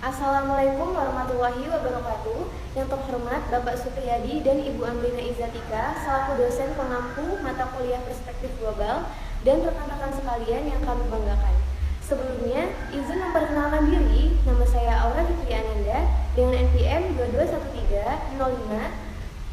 Assalamualaikum warahmatullahi wabarakatuh. Yang terhormat Bapak Supriyadi dan Ibu Amrina Izatika selaku dosen pengampu mata kuliah Perspektif Global dan rekan-rekan sekalian yang kami banggakan. Sebelumnya, izin memperkenalkan diri. Nama saya Aura Fitri Ananda dengan NPM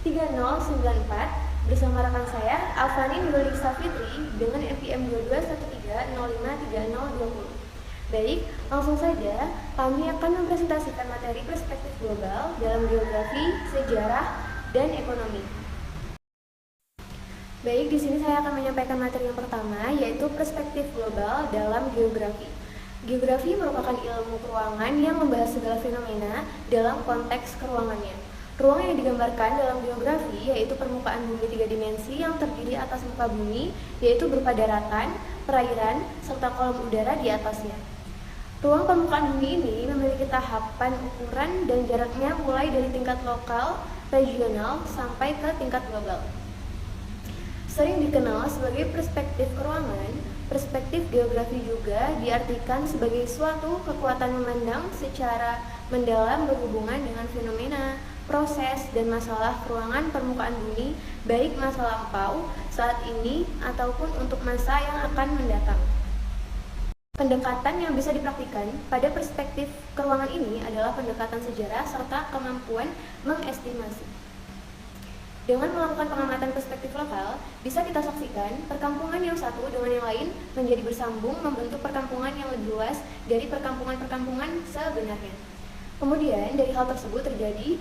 2213-05-3094 bersama rekan saya Alfani Nurul Fitri dengan NPM 2213-05-3020. Baik, langsung saja kami akan mempresentasikan materi perspektif global dalam geografi, sejarah, dan ekonomi. Baik, di sini saya akan menyampaikan materi yang pertama, yaitu perspektif global dalam geografi. Geografi merupakan ilmu keruangan yang membahas segala fenomena dalam konteks keruangannya. Ruang yang digambarkan dalam geografi yaitu permukaan bumi 3 dimensi yang terdiri atas muka bumi, yaitu berupa daratan, perairan, serta kolom udara di atasnya. Ruang permukaan bumi ini memiliki tahapan ukuran dan jaraknya mulai dari tingkat lokal, regional, sampai ke tingkat global. Sering dikenal sebagai perspektif keruangan, perspektif geografi juga diartikan sebagai suatu kekuatan memandang secara mendalam berhubungan dengan fenomena, proses, dan masalah keruangan permukaan bumi, baik masa lampau, saat ini, ataupun untuk masa yang akan mendatang. Pendekatan yang bisa dipraktikkan pada perspektif keruangan ini adalah pendekatan sejarah serta kemampuan mengestimasi. Dengan melakukan pengamatan perspektif lokal, bisa kita saksikan perkampungan yang satu dengan yang lain menjadi bersambung membentuk perkampungan yang lebih luas dari perkampungan-perkampungan sebenarnya. Kemudian, dari hal tersebut terjadi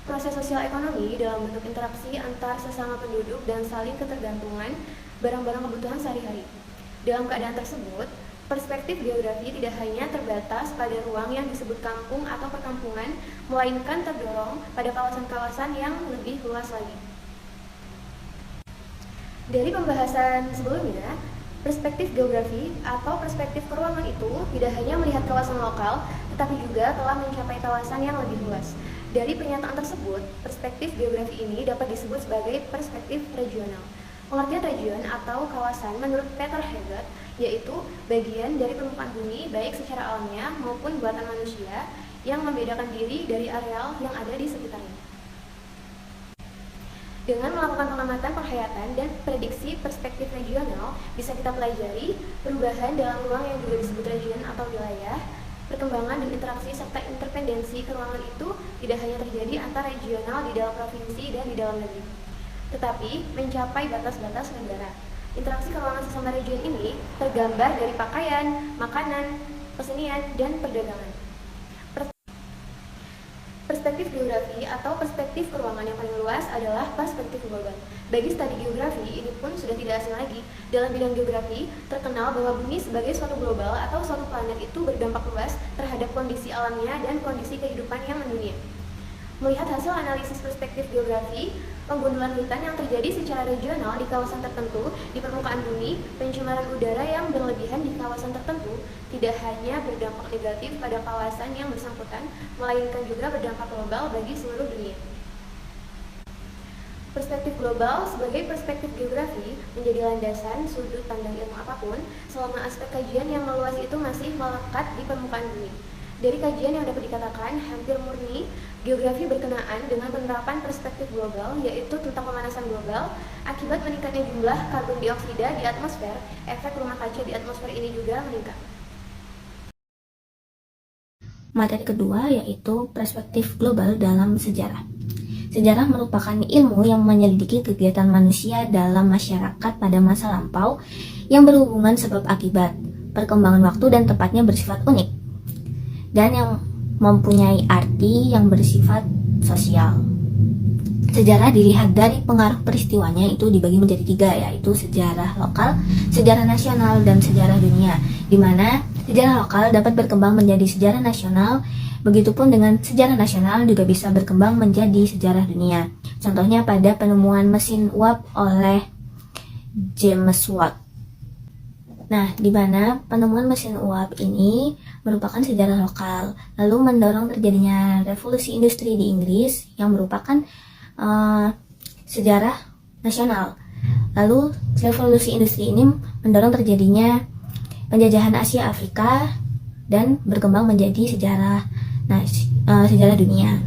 proses sosial ekonomi dalam bentuk interaksi antar sesama penduduk dan saling ketergantungan barang-barang kebutuhan sehari-hari. Dalam keadaan tersebut, perspektif geografi tidak hanya terbatas pada ruang yang disebut kampung atau perkampungan, melainkan terdorong pada kawasan-kawasan yang lebih luas lagi. Dari pembahasan sebelumnya, perspektif geografi atau perspektif keruangan itu tidak hanya melihat kawasan lokal, tetapi juga telah mencapai kawasan yang lebih luas. Dari pernyataan tersebut, perspektif geografi ini dapat disebut sebagai perspektif regional. Pengertian region atau kawasan menurut Peter Hegot yaitu bagian dari permukaan bumi baik secara alamiah maupun buatan manusia yang membedakan diri dari areal yang ada di sekitarnya. Dengan melakukan pengamatan penghayatan dan prediksi perspektif regional, bisa kita pelajari perubahan dalam ruang yang juga disebut region atau wilayah. Perkembangan dan interaksi serta interpendensi keruangan itu tidak hanya terjadi antar regional di dalam provinsi dan di dalam negeri, tetapi mencapai batas-batas negara. Interaksi keruangan sesama region ini tergambar dari pakaian, makanan, kesenian, dan perdagangan. Perspektif geografi atau perspektif keruangan yang paling luas adalah perspektif global. Bagi studi geografi, ini pun sudah tidak asing lagi. Dalam bidang geografi, terkenal bahwa bumi sebagai suatu global atau suatu planet itu berdampak luas terhadap kondisi alamnya dan kondisi kehidupan yang mendunia. Melihat hasil analisis perspektif geografi, penggundulan hutan yang terjadi secara regional di kawasan tertentu di permukaan bumi, pencemaran udara yang berlebihan di kawasan tertentu tidak hanya berdampak negatif pada kawasan yang bersangkutan, melainkan juga berdampak global bagi seluruh dunia. Perspektif global sebagai perspektif geografi menjadi landasan sudut pandang ilmu apapun selama aspek kajian yang meluas itu masih melekat di permukaan bumi. Dari kajian yang dapat dikatakan hampir murni, geografi berkenaan dengan penerapan perspektif global, yaitu tentang pemanasan global. Akibat meningkatnya jumlah karbon dioksida di atmosfer, efek rumah kaca di atmosfer ini juga meningkat. Materi kedua yaitu perspektif global dalam sejarah. Sejarah merupakan ilmu yang menyelidiki kegiatan manusia dalam masyarakat pada masa lampau yang berhubungan sebab akibat, perkembangan waktu dan tempatnya bersifat unik, dan yang mempunyai arti yang bersifat sosial. Sejarah dilihat dari pengaruh peristiwanya itu dibagi menjadi 3, yaitu sejarah lokal, sejarah nasional, dan sejarah dunia, di mana sejarah lokal dapat berkembang menjadi sejarah nasional, begitupun dengan sejarah nasional juga bisa berkembang menjadi sejarah dunia. Contohnya pada penemuan mesin uap oleh James Watt. Nah, di mana penemuan mesin uap ini merupakan sejarah lokal, lalu mendorong terjadinya revolusi industri di Inggris yang merupakan sejarah nasional. Lalu revolusi industri ini mendorong terjadinya penjajahan Asia Afrika dan berkembang menjadi sejarah sejarah dunia.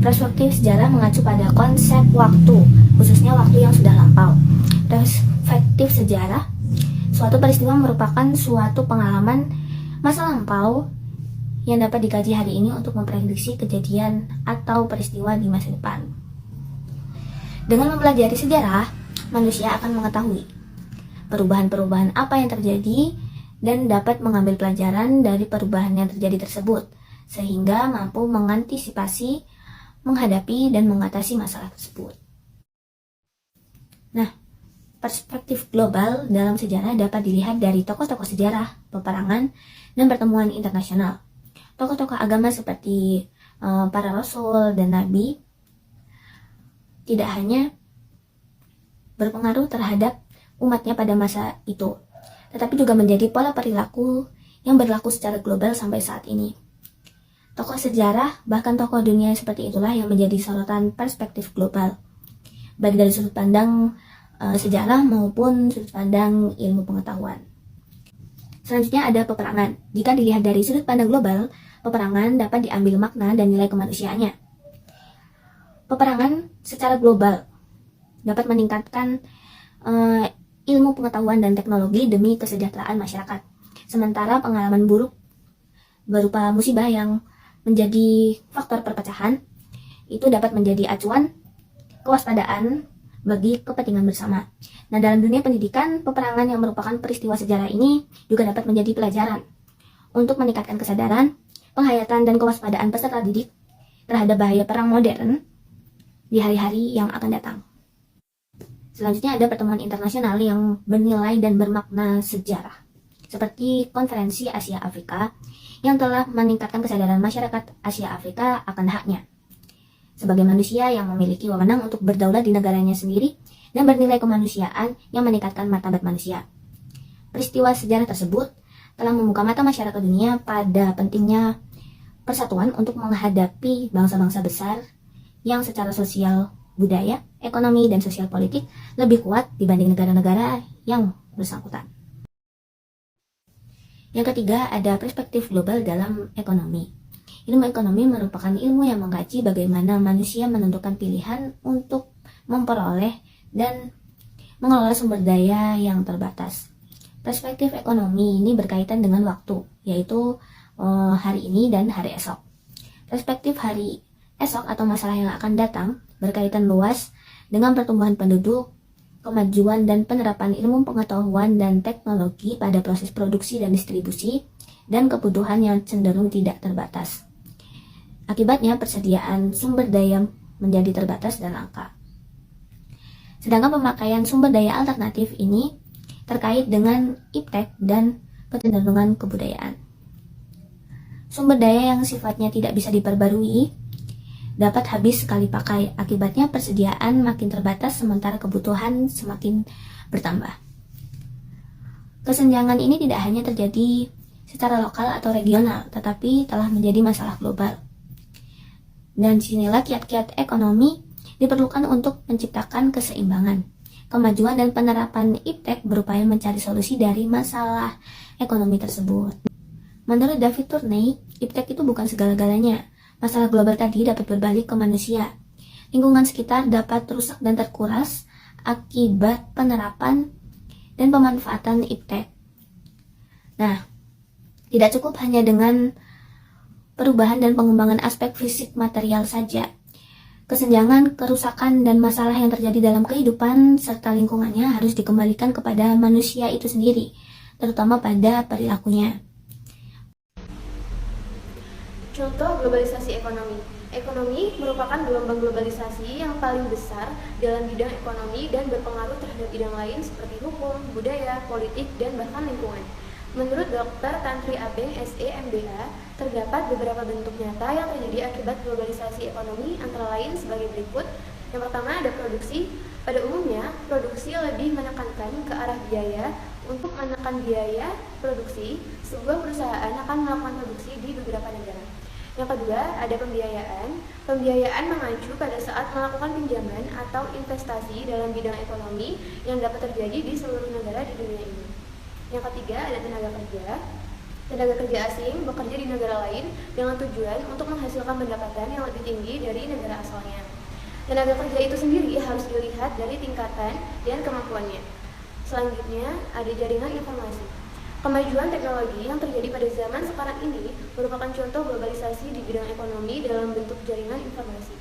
Perspektif sejarah mengacu pada konsep waktu, khususnya waktu yang sudah lampau. Perspektif sejarah, suatu peristiwa merupakan suatu pengalaman masa lampau yang dapat dikaji hari ini untuk memprediksi kejadian atau peristiwa di masa depan. Dengan mempelajari sejarah, manusia akan mengetahui perubahan-perubahan apa yang terjadi dan dapat mengambil pelajaran dari perubahan yang terjadi tersebut, sehingga mampu mengantisipasi, menghadapi, dan mengatasi masalah tersebut. Nah, perspektif global dalam sejarah dapat dilihat dari tokoh-tokoh sejarah, peperangan, dan pertemuan internasional. Tokoh-tokoh agama seperti para rasul dan nabi tidak hanya berpengaruh terhadap umatnya pada masa itu, tetapi juga menjadi pola perilaku yang berlaku secara global sampai saat ini. Tokoh sejarah, bahkan tokoh dunia seperti itulah yang menjadi sorotan perspektif global, baik dari sudut pandang sejarah maupun sudut pandang ilmu pengetahuan. Selanjutnya ada peperangan. Jika dilihat dari sudut pandang global, peperangan dapat diambil makna dan nilai kemanusiaannya. Peperangan secara global dapat meningkatkan ilmu pengetahuan dan teknologi demi kesejahteraan masyarakat. Sementara pengalaman buruk berupa musibah yang menjadi faktor perpecahan itu dapat menjadi acuan kewaspadaan bagi kepentingan bersama. Nah, dalam dunia pendidikan, peperangan yang merupakan peristiwa sejarah ini juga dapat menjadi pelajaran untuk meningkatkan kesadaran, penghayatan, dan kewaspadaan peserta didik terhadap bahaya perang modern di hari-hari yang akan datang. Selanjutnya ada pertemuan internasional yang bernilai dan bermakna sejarah, seperti Konferensi Asia Afrika yang telah meningkatkan kesadaran masyarakat Asia Afrika akan haknya sebagai manusia yang memiliki wewenang untuk berdaulat di negaranya sendiri dan bernilai kemanusiaan yang meningkatkan martabat manusia. Peristiwa sejarah tersebut telah membuka mata masyarakat dunia pada pentingnya persatuan untuk menghadapi bangsa-bangsa besar yang secara sosial, budaya, ekonomi, dan sosial politik lebih kuat dibanding negara-negara yang bersangkutan. Yang ketiga, ada perspektif global dalam ekonomi. Ilmu ekonomi merupakan ilmu yang mengkaji bagaimana manusia menentukan pilihan untuk memperoleh dan mengelola sumber daya yang terbatas. Perspektif ekonomi ini berkaitan dengan waktu, yaitu hari ini dan hari esok. Perspektif hari esok atau masalah yang akan datang berkaitan luas dengan pertumbuhan penduduk, kemajuan dan penerapan ilmu pengetahuan dan teknologi pada proses produksi dan distribusi, dan kebutuhan yang cenderung tidak terbatas. Akibatnya persediaan sumber daya menjadi terbatas dan langka. Sedangkan pemakaian sumber daya alternatif ini terkait dengan iptek dan kecenderungan kebudayaan. Sumber daya yang sifatnya tidak bisa diperbarui dapat habis sekali pakai, akibatnya persediaan makin terbatas sementara kebutuhan semakin bertambah. Kesenjangan ini tidak hanya terjadi secara lokal atau regional, tetapi telah menjadi masalah global. Dan disinilah kiat-kiat ekonomi diperlukan untuk menciptakan keseimbangan. Kemajuan dan penerapan iptek berupaya mencari solusi dari masalah ekonomi tersebut. Menurut David Turney, iptek itu bukan segala-galanya. Masalah global tadi dapat berbalik ke manusia. Lingkungan sekitar dapat rusak dan terkuras akibat penerapan dan pemanfaatan iptek. Nah, tidak cukup hanya dengan perubahan dan pengembangan aspek fisik material saja. Kesenjangan, kerusakan, dan masalah yang terjadi dalam kehidupan serta lingkungannya harus dikembalikan kepada manusia itu sendiri, terutama pada perilakunya. Contoh globalisasi ekonomi. Ekonomi merupakan gelombang globalisasi yang paling besar dalam bidang ekonomi dan berpengaruh terhadap bidang lain seperti hukum, budaya, politik, dan bahkan lingkungan. Menurut Dr. Tantri Abeng, SE, MBA, terdapat beberapa bentuk nyata yang terjadi akibat globalisasi ekonomi, antara lain sebagai berikut. Yang pertama ada produksi. Pada umumnya, produksi lebih menekankan ke arah biaya. Untuk menekan biaya produksi, sebuah perusahaan akan melakukan produksi di beberapa negara. Yang kedua, ada pembiayaan. Pembiayaan mengacu pada saat melakukan pinjaman atau investasi dalam bidang ekonomi yang dapat terjadi di seluruh negara di dunia ini. Yang ketiga, ada tenaga kerja. Tenaga kerja asing bekerja di negara lain dengan tujuan untuk menghasilkan pendapatan yang lebih tinggi dari negara asalnya. Tenaga kerja itu sendiri harus dilihat dari tingkatan dan kemampuannya. Selanjutnya, ada jaringan informasi. Kemajuan teknologi yang terjadi pada zaman sekarang ini merupakan contoh globalisasi di bidang ekonomi dalam bentuk jaringan informasi.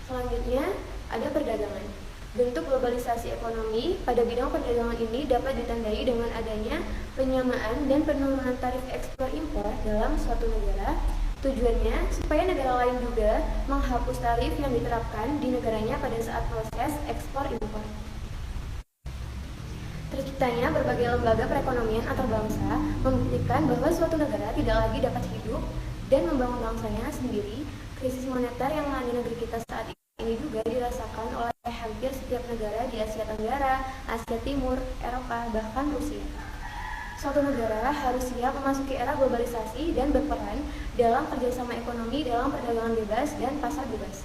Selanjutnya, ada perdagangan. Bentuk globalisasi ekonomi pada bidang perdagangan ini dapat ditandai dengan adanya penyamaan dan penurunan tarif ekspor-impor dalam suatu negara. Tujuannya supaya negara lain juga menghapus tarif yang diterapkan di negaranya pada saat proses ekspor-impor. Terciptanya berbagai lembaga perekonomian antar bangsa membuktikan bahwa suatu negara tidak lagi dapat hidup dan membangun bangsanya sendiri. Krisis moneter yang melanda negeri kita saat ini juga dirasakan oleh hampir setiap negara di Asia Tenggara, Asia Timur, Eropa, bahkan Rusia. Suatu negara harus siap memasuki era globalisasi dan berperan dalam kerjasama ekonomi dalam perdagangan bebas dan pasar bebas.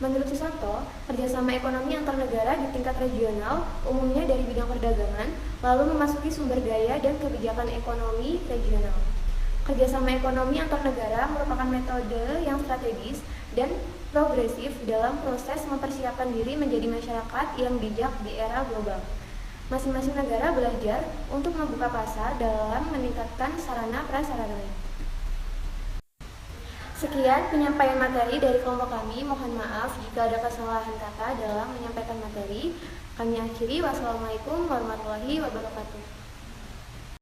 Menurut Susanto, kerjasama ekonomi antar negara di tingkat regional umumnya dari bidang perdagangan, lalu memasuki sumber daya dan kebijakan ekonomi regional. Kerjasama ekonomi antar negara merupakan metode yang strategis dan progresif dalam proses mempersiapkan diri menjadi masyarakat yang bijak di era global. Masing-masing negara belajar untuk membuka pasar dalam meningkatkan sarana prasarana. Sekian penyampaian materi dari kelompok kami. Mohon maaf jika ada kesalahan kata dalam menyampaikan materi. Kami akhiri. Wassalamualaikum warahmatullahi wabarakatuh.